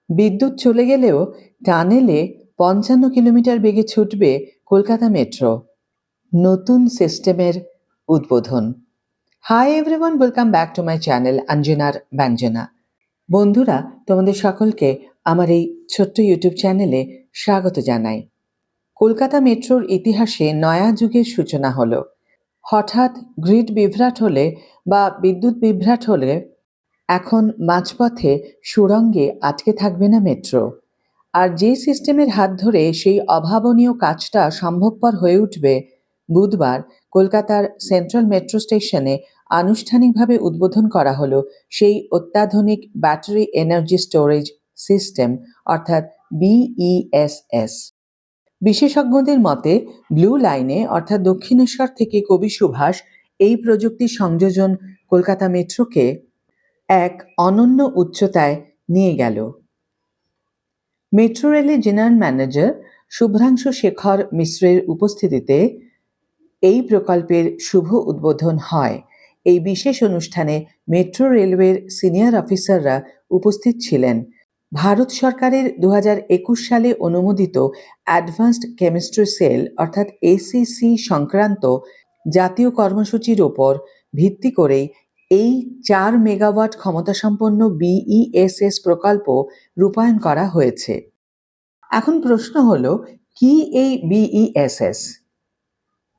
বিদ্যুৎ চলে গেলেও টানেলে ৫৫ কিলোমিটার বেগে ছুটবে কলকাতা মেট্রো। নতুন সিস্টেমের উদ্বোধন। Hi everyone, welcome back to my channel অঞ্জনার ব্যঞ্জনা। বন্ধুরা, তোমাদের সকলকে আমার এই ছোট্ট ইউটিউব চ্যানেলে স্বাগত জানাই। কলকাতা মেট্রোর ইতিহাসে নয়া যুগের সূচনা হলো। হঠাৎ গ্রিড বিভ্রাট হলে বা বিদ্যুৎ বিভ্রাট হলে এখন মাঝপথে সুড়ঙ্গে আটকে থাকবে না মেট্রো। আর যে সিস্টেমের হাত ধরে সেই অভাবনীয় কাজটা সম্ভবপর হয়ে উঠবে, বুধবার কলকাতার সেন্ট্রাল মেট্রো স্টেশনে আনুষ্ঠানিকভাবে উদ্বোধন করা হলো সেই অত্যাধুনিক ব্যাটারি এনার্জি স্টোরেজ সিস্টেম, অর্থাৎ BESS। বিশেষজ্ঞদের মতে ব্লু লাইনে অর্থাৎ দক্ষিণেশ্বর থেকে কবি সুভাষ এই প্রযুক্তির সংযোজন কলকাতা মেট্রোকে এক অনন্য উচ্চতায় নিয়ে গেল। মেট্রো রেলের জেনারেল ম্যানেজার শুভ্রাংশু শেখর মিশ্রের উপস্থিতিতে এই প্রকল্পের শুভ উদ্বোধন হয়। এই বিশেষ অনুষ্ঠানে মেট্রো রেলওয়ের সিনিয়র অফিসাররা উপস্থিত ছিলেন। ভারত সরকারের 2021 সালে অনুমোদিত অ্যাডভান্সড কেমিস্ট্রি সেল অর্থাৎ ACC সংক্রান্ত জাতীয় কর্মসূচির ওপর ভিত্তি করেই এই 4 মেগাওয়াট ক্ষমতাসম্পন্ন BESS প্রকল্প রূপায়ণ করা হয়েছে। এখন প্রশ্ন হলো, কি এই BESS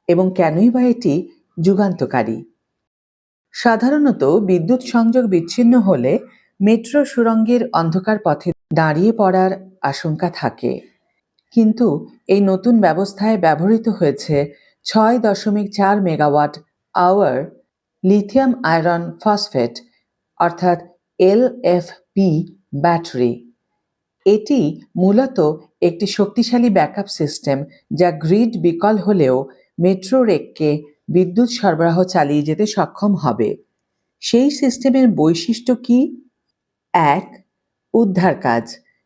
এবং কেনই বা এটি যুগান্তকারী? সাধারণত বিদ্যুৎ সংযোগ বিচ্ছিন্ন হলে মেট্রো সুড়ঙ্গের অন্ধকার পথে দাঁড়িয়ে পড়ার আশঙ্কা থাকে, কিন্তু এই নতুন ব্যবস্থায় ব্যবহৃত হয়েছে 6.4 megawatt hour lithium iron phosphate অর্থাৎ LFP ব্যাটারি। এটি মূলত একটি শক্তিশালী ব্যাকআপ সিস্টেম, যা গ্রিড বিকল হলেও মেট্রো রেককে বিদ্যুৎ সরবরাহ চালিয়ে যেতে সক্ষম হবে। সেই সিস্টেমের বৈশিষ্ট্য কি? 1. উদ্ধার কাজ।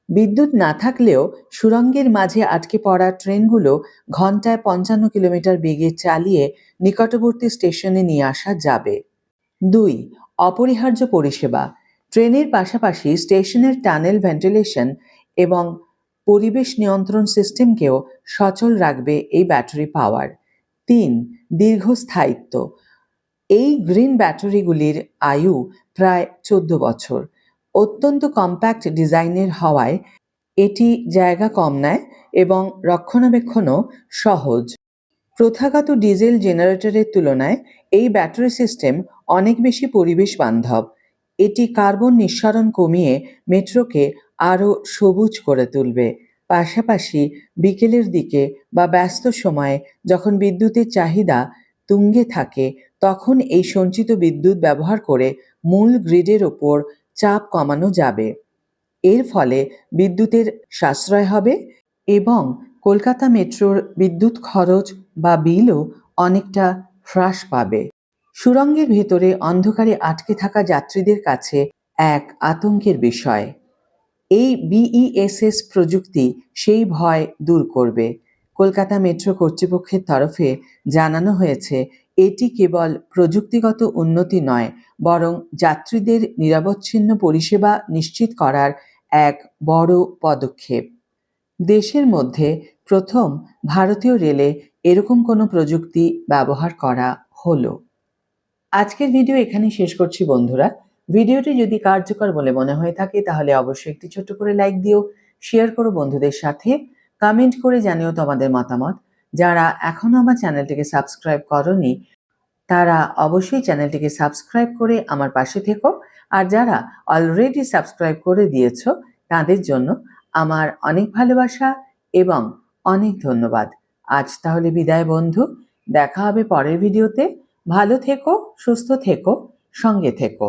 বিদ্যুৎ না থাকলেও সুড়ঙ্গের মাঝে আটকে পড়া ট্রেনগুলো ঘন্টায় 55 কিলোমিটার বেগে চালিয়ে নিকটবর্তী স্টেশনে নিয়ে আসা যাবে। 2. অপরিহার্য পরিষেবা। ট্রেনের পাশাপাশি স্টেশনের টানেল ভেন্টিলেশন এবং পরিবেশ নিয়ন্ত্রণ সিস্টেমকেও সচল রাখবে এই ব্যাটারি পাওয়ার। 3. দীর্ঘস্থায়িত্ব। এই গ্রিন ব্যাটারিগুলির আয়ু প্রায় 14 বছর। অত্যন্ত কম্প্যাক্ট ডিজাইনের হওয়ায় এটি জায়গা কম নেয় এবং রক্ষণাবেক্ষণও সহজ। প্রথাগত ডিজেল জেনারেটরের তুলনায় এই ব্যাটারি সিস্টেম অনেক বেশি পরিবেশ বান্ধব। এটি কার্বন নিঃসরণ কমিয়ে মেট্রোকে আরও সবুজ করে তুলবে। পাশাপাশি বিকেলের দিকে বা ব্যস্ত সময়ে যখন বিদ্যুতের চাহিদা তুঙ্গে থাকে, তখন এই সঞ্চিত বিদ্যুৎ ব্যবহার করে মূল গ্রিডের ওপর চাপ কমানো যাবে। এর ফলে বিদ্যুতের সাশ্রয় হবে এবং কলকাতা মেট্রোর বিদ্যুৎ খরচ বা বিলও অনেকটা হ্রাস পাবে। সুড়ঙ্গের ভেতরে অন্ধকারে আটকে থাকা যাত্রীদের কাছে এক আতঙ্কের বিষয়। এই BESS প্রযুক্তি সেই ভয় দূর করবে। কলকাতা মেট্রো কর্তৃপক্ষের তরফে জানানো হয়েছে, এটি কেবল প্রযুক্তিগত উন্নতি নয়, বরং যাত্রীদের নিরবচ্ছিন্ন পরিষেবা নিশ্চিত করার এক বড় পদক্ষেপ। দেশের মধ্যে প্রথম ভারতীয় রেলে এরকম কোনো প্রযুক্তি ব্যবহার করা হলো। আজকের ভিডিও এখানেই শেষ করছি বন্ধুরা। ভিডিওটি যদি কার্যকর বলে মনে হয়ে থাকে তাহলে অবশ্যই একটি ছোট্ট করে লাইক দিও, শেয়ার করো বন্ধুদের সাথে, কমেন্ট করে জানিও তোমাদের মতামত। যারা এখনো আমার চ্যানেলটিকে সাবস্ক্রাইব করোনি তারা অবশ্যই চ্যানেলটিকে সাবস্ক্রাইব করে আমার পাশে থেকো, আর যারা অলরেডি সাবস্ক্রাইব করে দিয়েছো তাদের জন্য আমার অনেক ভালোবাসা এবং অনেক ধন্যবাদ। আজ তাহলে বিদায় বন্ধু, দেখা হবে পরের ভিডিওতে। ভালো থেকো, সুস্থ থেকো, সঙ্গে থেকো।